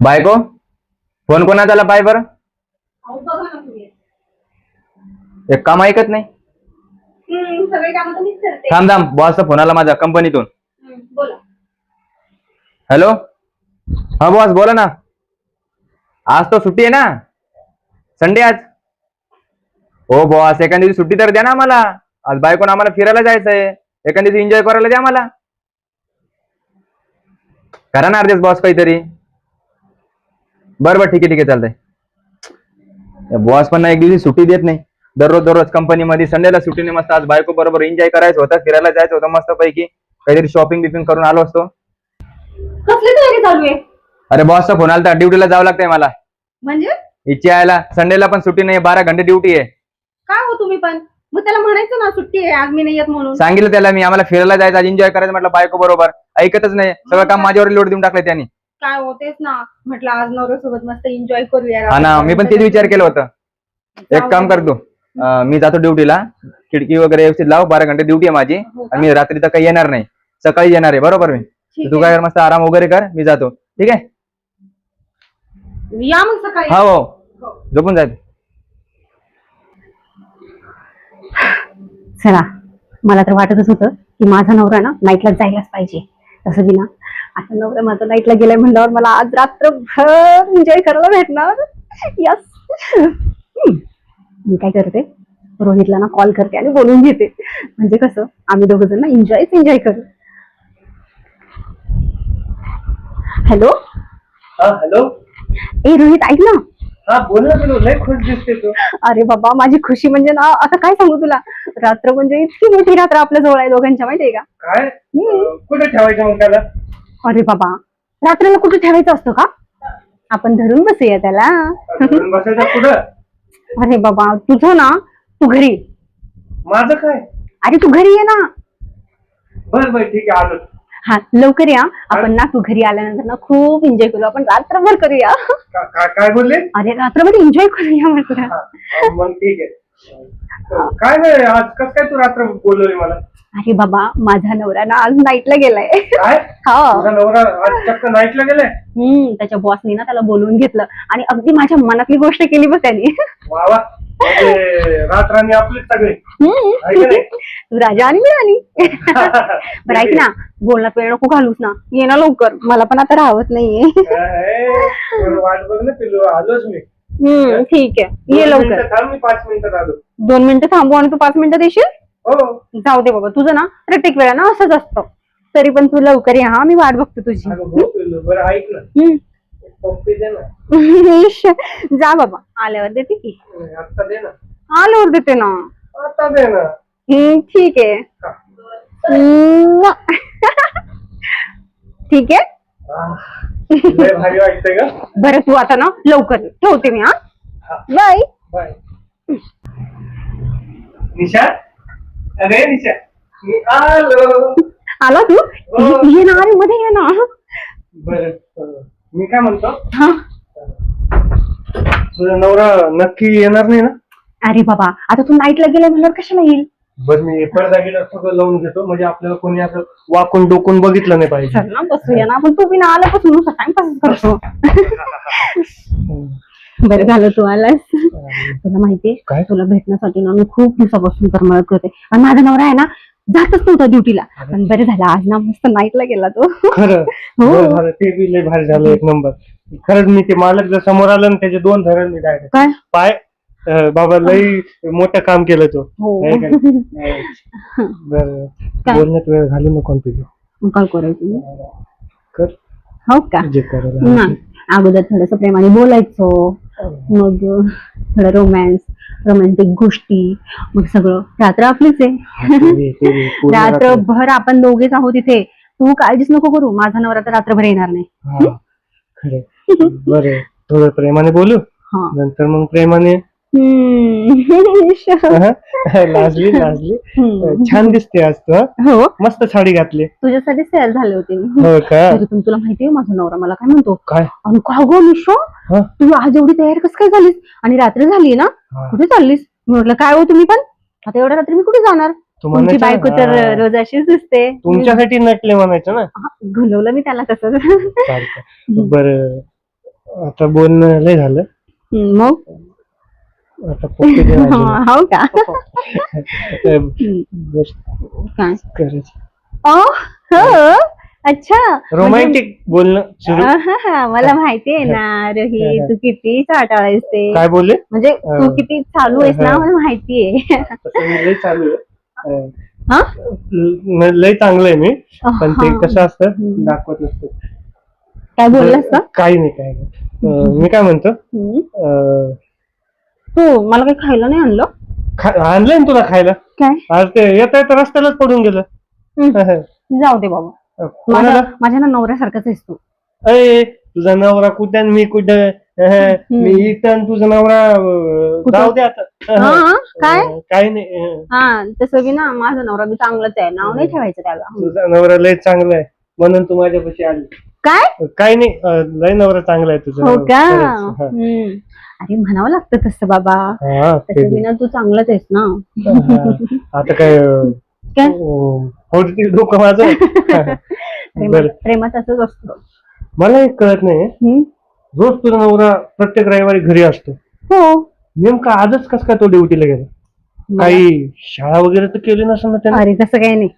बायको फोन कोणाचा आला पाय बरं. अहो बघा ना तुम्ही. एक काम ऐकत नाही. सगळे कामं तर मीच करते. थांब थांब, बॉसचा फोन आला माझ्या कंपनीतून. बोला. हॅलो, हा बॉस बोला ना. आज तो सुट्टी आहे ना, संडे आज. हो बॉस, एखाद्या दिवशी सुट्टी तर द्या ना मला. आज बायकोन आम्हाला फिरायला जायचंय, एखाद्या दिवशी एन्जॉय करायला द्या मला. करा ना अर्धेच बॉस काहीतरी. बरं ठीक आहे चालतंय. बॉस पण ना एक दिवशी सुट्टी देत नाही. दररोज कंपनीमध्ये संडेला सुट्टी नाही. मस्त आज बायको बरोबर एन्जॉय करायचं होतं, फिरायला जायचं होतं मस्त पैकी. काहीतरी शॉपिंग बिपिंग करून आलो असतो. कसली तयारी चालू आहे? अरे बॉसचा फोन आला, ड्युटीला जावं लागतंय मला. म्हणजे इच्छा यायला संडेला पण सुट्टी नाही, 12 घंटे ड्युटी आहे. काय हो तुम्ही पण? मग त्याला म्हणायचं ना सुट्टी आहे आज मी नाही येत म्हणून. सांगितलं त्याला मी, आम्हाला फिरायला जायचं, आज एन्जॉय करायचं म्हटलं बायको बरोबर. ऐकतच नाही, सगळं काम माझ्यावर लोड देऊन टाकलंय त्यांनी. काय होतेच ना, म्हटलं आज नवऱ्यासोबत मस्त एन्जॉय करूया. हा ना, मी पण तेच विचार केला होता. एक काम करतो, मी जातो ड्युटीला. खिडकी वगैरे व्यवस्थित लाव, 12 घंटे ड्युटी आहे माझी. आणि मी रात्री तर काही येणार नाही, सकाळी येणार आहे बरोबर. मी तू काय मस्त आराम वगैरे कर, मी जातो. ठीक आहे, या मग सकाळी. हो झोपून जायचं. चला, मला तर वाटतच होतं की माझा नवरा ना नाईटला जायलाच पाहिजे. तसं बी ना, आता नवरा माझा नाईटला गेलाय म्हणल्यावर मला आज रात्रभर एन्जॉय करायला भेटणार. यस. मी काय करते, रोहितला ना कॉल करते आणि बोलून घेते. म्हणजे कसं आम्ही दोघं जण ना एन्जॉय करू. हॅलो. हॅलो. ए रोहित, ऐक ना. हा बोल ना, तुला लय खुश दिसते तू. अरे बाबा, माझी खुशी म्हणजे ना आता काय सांगू तुला. रात्र म्हणजे इतकी मोठी रात्र आपल्या जवळ आहे दोघांच्या, माहितीये का? काय कुठे ठेवायचं मग त्याला? अरे बाबा, रात्रीला कुठे ठेवायचं असतं का? आपण धरून बसूया त्याला. धरून बसायचं कुठं? अरे बाबा, तुझं ना, तू घरी. माझं काय? अरे तू घरी ये ना. बर ठीक आहे, आलो. हा लवकर या. आपण ना, तू घरी आल्यानंतर ना खूप एन्जॉय करू, आपण रात्रभर करूया. काय बोलले? अरे रात्रभर एन्जॉय करूया म्हटलं. मग ठीक आहे. काय नाही, आज कस काय तू रात्र बोलवली मला? अरे बाबा, माझा नवरा ना आज नाईटला गेलाय. काय? हा. तुझा नवरा आज चक्क नाईटला गेलाय? त्याच्या बॉसनी ना त्याला बोलवून घेतलं आणि अगदी माझ्या मनातली गोष्ट केली बघ त्यांनी. वा वा, रात्रांनी आपलीच सगळी. तू राजा आणि मी राणी. बरं ऐक ना, बोलण्यात वेळ नको घालूस ना, ये ना लवकर, मला पण आता राहत नाहीये. वाट बघ ना पिल्लू, आलोच मी. ठीक आहे, ये लवकर. थांब, मी 5 मिनिटात आलो. 2 मिनिटं थांबू आणि तू 5 मिनिटं देशील? हो. जाऊ दे बाबा, तुझं ना प्रत्येक वेळा ना असंच असतं. तरी पण तू लवकर ये. हा, मी वाट बघते तुझी. हो पिल्लू, बरं ऐक ना, पप्पी दे ना. जा बाबा, आल्यावर देते की. आता दे ना. आल्यावर देते ना. आता दे ना. ठीक आहे. ठीक आहे. लय भारी वाटतंय का? बरं तू आता ना लवकर ये. ठेवते मी. हा, बाय बाय. निशा, अरे निशा, मी आलो. आला तू? ये ना, अरे मध्ये ये ना. बर, मी काय म्हणतो, हा. तुझा नवरा नक्की येणार नाही ना? अरे बाबा, आता तू नाईटला गेलाय म्हणल्यावर कशाला येईल? बर, मी पडदा गिडा सगळं लावून घेतो, म्हणजे आपल्याला कोणी असं वाकून डोकून बघितलं नाही पाहिजे. चल ना, बसूया ना आपण. तू बिना आल्यापासून नुसतं टाइमपास करतो. बरं झालं तू आलास. तुला माहितीये काय? तुला भेटण्यासाठी ना मी खूप दिवसापासून करमळत करते. आणि माझा नवरा आहे ना जातच नव्हता ड्युटीला. पण बरं झालं आज ना मस्त नाईटला गेला तो. खरं? बरं झालं, ते बी लय भारी झालं, एक नंबर. खरंच मी ते मालक जर समोर आलं ना, त्याचे 2 धरण मी डायरेक्ट काय पाय. बाबा लई मोठं काम केलं तो. बर, बोलण्यात वेळ घालू नको तुझं. काय करायचं कर, हो का? जे करायला. नाही, अगोदर थोडस प्रेमाने बोलायचो, मग थोडं रोमॅन्टिक गोष्टी, मग सगळं. रात्र आपलीच आहे. रात्रभर आपण दोघेच आहोत इथे. तू काळजीच नको करू, माझा नवरा तर रात्रभर येणार नाही. खरं? बरं, थोडं प्रेमाने बोलू, नंतर मग प्रेमाने. लाजली छान दिसते आज तू. हो, मस्त साडी घातली. तुझ्यासाठी सेल झाले होते. हो का? पण तुला माहितीये माझा नवरा मला काय म्हणतो? काय? आणि का गो निशो, तू आज एवढी तयार कस काय झालीस? आणि रात्र झाली ना, कुठे चाललीस? मी म्हटलं काय हो तुम्ही पण, आता एवढ्या रात्री मी कुठे जाणार? तुमची बायको तर रोज अशीच दिसते. तुमच्यासाठी नटले म्हणायचं ना. घुलवलं मी त्याला तसंच. बरं, आता बोलणं लय झालं. मग आता पोके दे माझे. हो का गोष्ट काय करायची. हो अच्छा रोमॅन्टिक बोलणं सुरू. मला माहितीये ना रोहित तू किती चाटाळायस ते काय बोलले? म्हणजे तू किती चालू आहेस ना मला माहितीये. तसं मी लय चालू आहे. हा? लय चांगलं आहे मी, पण ते हा. कसं असतं दाखवत नसतं. काय बोललास का काही नाही काही नाही. मी काय म्हणतो, तू मला काही खायला नाही आणलं? आणलंय ना तुला खायला. काय आज ते येता येता रस्त्यालाच पडून गेलं. जाऊ दे बाबा. कोणाला? माझ्या ना नवऱ्यासारखाच आहेस तू. अय तुझा नवरा कुठं आणि मी कुठं. मी इथं आणि तुझा नवरा जाऊ दे आता. हा, काय? काही नाही. हा तसं बी ना माझा नवरा बी चांगलाच आहे, नाव नाही ठेवायचं त्याला. तुझा नवरा लय चांगला आहे म्हणून तू माझ्यापाशी आली. काय काही नाही. लय नवरा चांगला आहे तुझा. हो का? खरंच. हा. अरे म्हणावं लागतं तसं बाबा. हा, ते तसं बी ना तू चांगलाच आहेस ना. आता काय काय? होती डोकं माझं. बरं. प्रेमात असंच असतं. मला एक कळत नाही, रोज तुझा नवरा प्रत्येक रविवारी घरी असतो. हो नेमका आजच कस काय तो ड्युटीला गेला? काही शाळा वगैरे तर केली नसेल ना त्याने? अरे तसं काही नाही.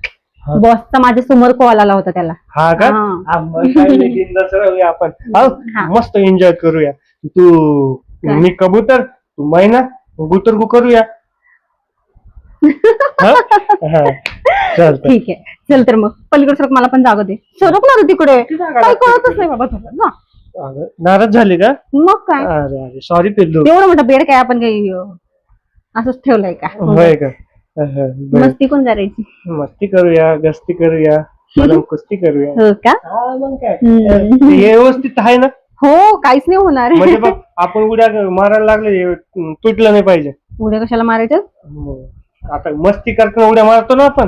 हा. बॉसचा माझ्या समोर कॉल आला होता त्याला. हा का? हा. मग काही नाही, बिनधास्त राहूया आपण. हा. मस्त एन्जॉय करूया. तू काय? मी कबूतर, तू मैना, गुतरगु करूया. हा? हा. चालतंय. ठीक आहे चल तर मग पलीकडे सरक, मला पण जागा दे. सरक ना रे तिकडे, काय कळतच नाही बाबा तुला जा. अगं, नाराज झाली का? मग काय अरे अरे सॉरी पिल्लू. एवढं मोठं बेड काय आपण काही असंच ठेवलंय का? होय का? बरं. मस्ती कोण करायची? मस्ती करूया, गस्ती करूया, मलम कुस्ती करूया. हो का? हा, मग काय? हम्म. ते व्यवस्थित आहे ना? हो काहीच नाही होणार. म्हणजे बघ आपण उद्या मारायला लागले तुटलं नाही पाहिजे. उद्या कशाला मारायचं? आता मस्ती करताना उड्या मारतो ना आपण.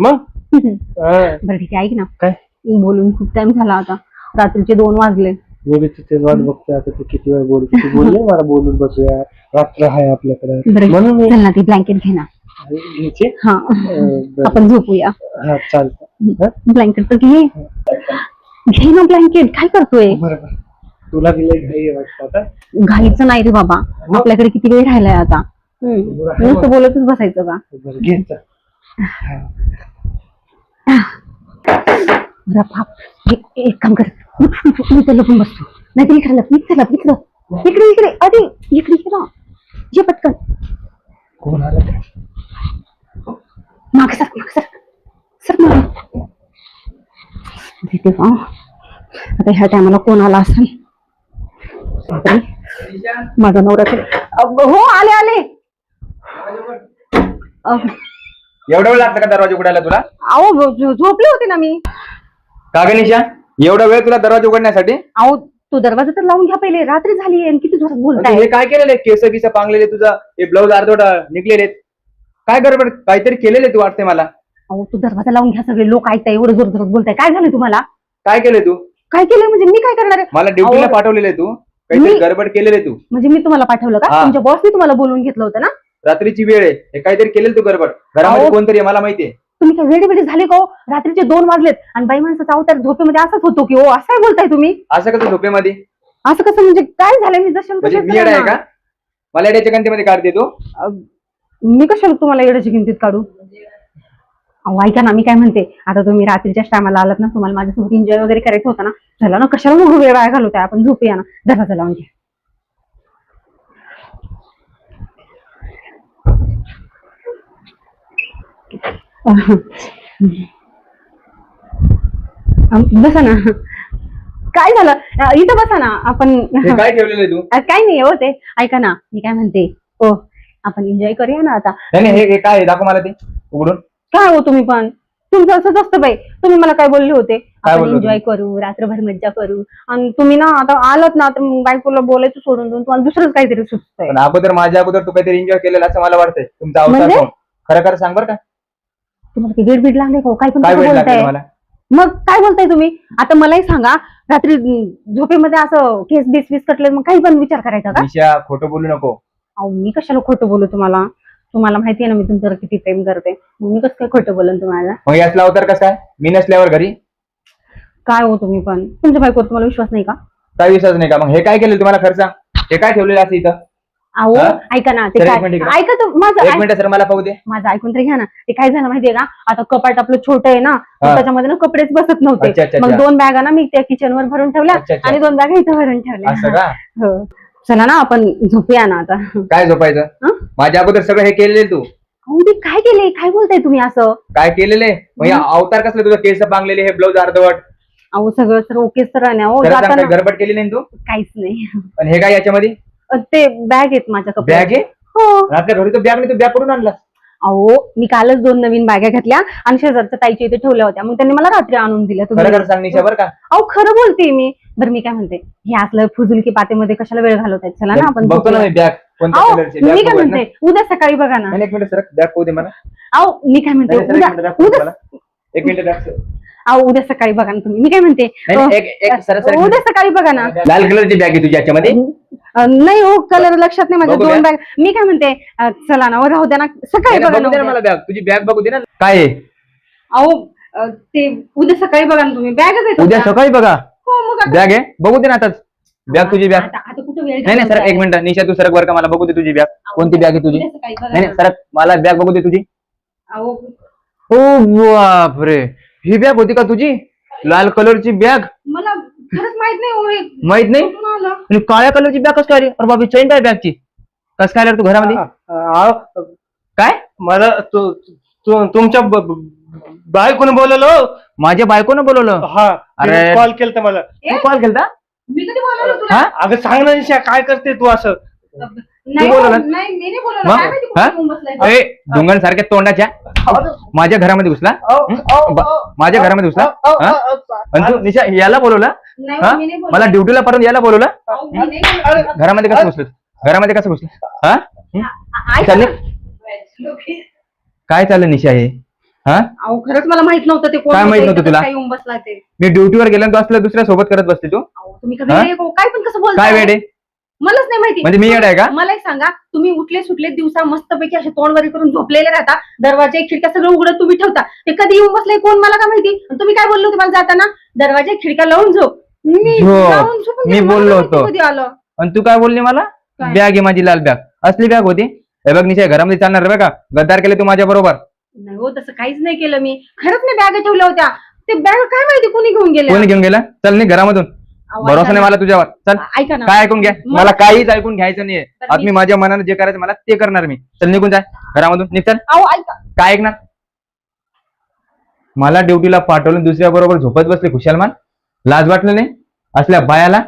मग बरं ठीक आहे, ऐक ना. काय? बोलून खूप टाइम झाला आता, रात्रीचे 2 वाजले. मी बी तिथे वाट बघतोय आता तू किती वेळ बोलते. तू बोलले मला बोलून बसूया, रात्र आहे आपल्याकडे बरं म्हणून मी चल ना ती ब्लँकेट घे ना. घ्यायचे. हा बरं. आपण झोपूया. हा चालतं. ब्लँकेट तर घे. घे ना ब्लँकेट, काय करतोय? बरोबर. तुला दिलंय घाई आहे वाटतं आता. घाईचं नाही रे बाबा, आपल्याकडे किती वेळ राहिलाय आता. नुसतं बोलतच बसायचं का? बरं घ्यायचं. बरं बाप, एक काम कर, मी तर लपून बसतो. नाही तर इकडे लप, इकडे इकडे अरे इकडे ना, ये पटकन. कोण आलं काय? माग सर माग. देवा, आता ह्या टायमाला कोण आला असेल? बापरे, माझा नवरा तर हो आले. एवढा वेळ लागतं का दरवाजा उघडायला तुला? अहो झोपले होते ना मी. का ग निशा, एवढा वेळ तुला दरवाजा उघडण्यासाठी? अहो तू दरवाजा तर लावून घ्या पहिले, रात्री झाली आणि किती जोरात बोलताय. हे काय केलेलं आहे? केस बिस पांगलेले, तुझा हे ब्लाऊज अर्धवट निघलेले, काय गडबड? काहीतरी केलेले तू वाटते मला. अहो तू दरवाजा लावून घ्या, सगळे लोक ऐकताय, एवढं जोर जोरात बोलताय. काय झालं तुम्हाला? काय केलंय तू? काय केलंय म्हणजे मी काय करणार आहे? मला ड्युटीला अहो, पाठवलेले तू, काहीतरी गडबड केलेले तू. म्हणजे मी तुम्हाला पाठवलं का? हा. तुमच्या बॉसने तुम्हाला बोलवून घेतलं होतं ना? रात्रीची वेळ आहे, हे काहीतरी केलेलं तू गडबड. घरामध्ये अहो. कोणतरी आहे मला माहितीये. तुम्ही काय वेळी झाले का हो? रात्रीचे 2 वाजलेत आणि बाई माणसाचा अवतार झोपेमध्ये असाच होतो की हो? असं काय बोलताय तुम्ही? असं कसं झोपेमध्ये? असं कसं म्हणजे काय झालं? मी जसं म्हणजे मी येडा आहे का? मला येड्याच्या गंतीमध्ये काढते तू? मी कशाला तुम्हाला येण्याची किंमतीत काढू? अहो ऐका ना, मी काय म्हणते, आता तुम्ही रात्रीच्या टायमाला आलात ना, तुम्हाला माझ्यासोबत एन्जॉय वगैरे करायचं होतं ना, चला ना, कशाला मग वेळ वाया घालवताय? आपण झोपूया ना, दरवाजा लावून घ्या. बसा ना. काय झालं? इथं बसा ना आपण. हे काय ठेवलेलं आहे तू? काय नाही हो, ते ऐका ना, मी काय म्हणते, हो आपण एन्जॉय करूया ना आता. नाही हे काय आहे? दाखव मला ते उघडून. काय हो तुम्ही पण, तुमचं असंच असतं बाई. तुम्ही मला काय बोलले होते? आपण बोललो एन्जॉय करू, रात्रभर मज्जा करू, आणि तुम्ही ना आता आलात ना, तर बायकोला बोलायचं सोडून देऊन तुम्हाला दुसरंच काहीतरी सुचतंय. पण अगोदर माझ्या अगोदर तू काहीतरी एन्जॉय केलेलं असं मला वाटतंय. तुमचा अवतार म्हणजे? पाहून. खरं खरं सांग बरं का, तुम्हाला ते वेड लागले का? काय पण काय कसं वेळ लागेल बोलताय? मला? मग काय बोलताय तुम्ही? आता मलाही सांगा, रात्री झोपेमध्ये असं केस बीस कटले, मग काही पण विचार करायचा का? निशा, खोटं बोलू नको. अहो मी कशाला खोटं बोलू तुम्हाला? तुम्हाला माहितीये ना मी तुमच्यावर किती प्रेम करते, मग मी कसं काय खोटं बोलन तुम्हाला? मग यातला अवतार कसं काय? मी नसल्यावर घरी? काय हो तुम्ही पण, तुमच्या बायकोवर तुम्हाला विश्वास नाही का? काय विश्वास नाही का? मग हे काय केलं तुम्हाला खर्च? हे काय ठेवलेलं असं इथं? अहो हा? ऐका ना ते सर, एक काय मिनिट इकडे. ऐका तर एक मिनिट सर, मला पाहू दे. माझं ऐकून तरी घ्या ना. ते काय झालं माहितीये का, आता कपाट आपलं छोटं आहे ना, मग हा. त्याच्यामध्ये ना कपडेच बसत अच्छा, नव्हते. अच्छा, मग अच्छा. 2 बॅगा ना मी त्या किचनवर भरून ठेवल्या अच्छा, अच्छा. आणि 2 बॅगा इथं भरून ठेवल्या. असं का? हो. चला ना आपण झोपूया ना आता. काय झोपायचं? हं? माझ्या अगोदर सगळं हे केलेलं तू. अहो ते काय केले, काय बोलताय तुम्ही असं? काय केलेले? मग हे अवतार कसले तुझं? केस बांगलेले, हे ब्लाऊज अर्धवट. अहो सगळं तर ओकेच तर आहे ना. हो खरं सांग, जाताना काय गडबड केली नाही तू? काहीच नाही. आणि हे काय याच्यामध्ये? ते बॅग आहेत माझ्या बॅग कपड्याची. आहे? हो. आपल्या घरी तो बॅग नाही, तू बॅग कुठून आणला? अहो मी कालच 2 नवीन बॅगा घेतल्या आणि शेजारच्या ताईच्या इथे ठेवल्या होत्या. मग त्यांनी मला रात्री आणून दिल्या. खरं खरं सांग निशा, बरं का? अहो खरं बोलते मी. बरं मी काय म्हणते, हे असलं फुजुलकी पातेमध्ये कशाला वेळ घालवतायत? चला ना आपण बघतो ना झोपूया. मी बॅग कोणत्या अहो कलरची. मी बॅग काय बघूयात ना. म्हणते, उद्या सकाळी बघा ना. नाही, एक मिनिट सर, बॅग पाहू दे मला. अहो मी काय म्हणते, नाही, सर, एक मिनिट बॅग पाहू दे उद्या मला. एक मिनिट बॅग सर. अहो उद्या सकाळी बघा ना तुम्ही. मी काय म्हणते, नाही, एक सर, सर, उद्या सकाळी बघा ना. लाल कलरची बॅग आहे तुझी याच्यामध्ये? नाही हो, कलर लक्षात नाही माझ्या. बघू 2 द्या. बॅग. मी काय म्हणते, चला ना राहू द्या ना, सकाळी बघा बघू दे ना ना. मला बॅग. तुझी बॅग बघू दे ना. काय आहे? अहो ते उद्या सकाळी बघा ना तुम्ही. बॅगच आहे उद्या तुमच्या. सकाळी बघा. हो मग आता- बॅग आहे, बघू दे ना आताच. बॅग तुझी बॅग. आता कुठं वेळ नाही नाही सर, एक मिनिट. निशा तू सरक वर का, मला बघू दे तुझी बॅग. कोणती बॅग आहे तुझी? उद्या सकाळी बघा नाही ना. नाही सरक, मला बॅग बघू दे तुझी. अहो ओ बापरे, ही बॅग होती का तुझी? लाल कलरची बॅग? मला खरंच माहित नाही हो हे माहित नाही? कुठून आलं. आणि काळ्या कलरची बॅग कसं काय रे? अरे बाबा, चैन काय बॅगची? कसं काय आलं तू घरामध्ये? काय? मला तुमच्या बायकोने बोलवलं. माझ्या बायकोनं बोलवलं? हा, अरे. कॉल केलता मला. तू कॉल केलता? मी कधी बोलवलं तुला? हा? अगं सांग ना निशा, काय करते तू असं? नाही बोलवलं? हो, नाही मी नाही बोलवलं. मग? काय माहिती हा? कुठे येऊन बसलाय. ए, डोंगण सारख्या तोंडाच्या माझ्या घरामध्ये घुसला? माझ्या घरामध्ये घुसला? हा? आणि तू निशा याला बोलवलं? नाही हा? हो, मी नाही बोलवलं. मला ड्युटीला पाठवून याला बोलवलं? अहो, मी नाही बोलवलं. घरामध्ये कसं घुसलं? घरामध्ये कसं घुसलं? हा? ऐका चालले? ना. काय चाललं निशा हे? हा? अहो खरंच मला माहित नव्हतं ते कोण काय होतं, माहित नव्हतं इथं तुला? काय येऊन बसला ते. मी ड्युटीवर गेलो आणि तू असलं दुसऱ्या सोबत करत बसते तू? अहो तुम्ही कधी हा? वेडे हो, काय पण कसं बोलताय? काय वेडे? मलाच नाही माहिती. म्हणजे मी येड आहे का? मला एक सांगा, तुम्ही उठले सुटले दिवसा मस्तपैकी असे तोंडवरी करून झोपलेले राहता, दरवाजे खिडक्या सगळं उघडत तुम्ही ठेवता. ते कधी येऊन बसले कोण मला काय माहिती? आणि तुम्ही काय बोललो तुम्हाला जाताना, दरवाजे खिडक्या लावून झोप. मी झोप. जाऊन झोपून मी गेले, मला बोललो काय माहिती होतो. कधी आलं. आणि तू काय बोलली मला? काय? बॅग आहे माझी, लाल बॅग. असली बॅग होती? हे बघ निशा, घरामध्ये चालणार बघा. गद्दार केले तू माझ्या बरोबर. नाही हो, तसं काहीच नाही केलं मी. खरंच मी बॅग ठेवल्या होत्या. ते बॅग काय माहिती कोणी घेऊन गेले. कोणी घेऊन गेला? चल नाही घरामधून. अहो, भरोसा ऐका नाही ना. मला तुझ्यावर. चल. ऐका ना. काय ऐकून घ्या? मला काहीच ऐकून घ्यायचं नाहीये. तर आज मी माझ्या मनाने जे करायचं मला ते करणार मी. चल निघून जाय घरामधून, निघ चल. अहो ऐका. काय ऐकणार? मला ड्युटीला पाठवलं, दुसऱ्या बरोबर झोपत बसले खुशालमान. लाज वाटलं नाही असल्या बायाला?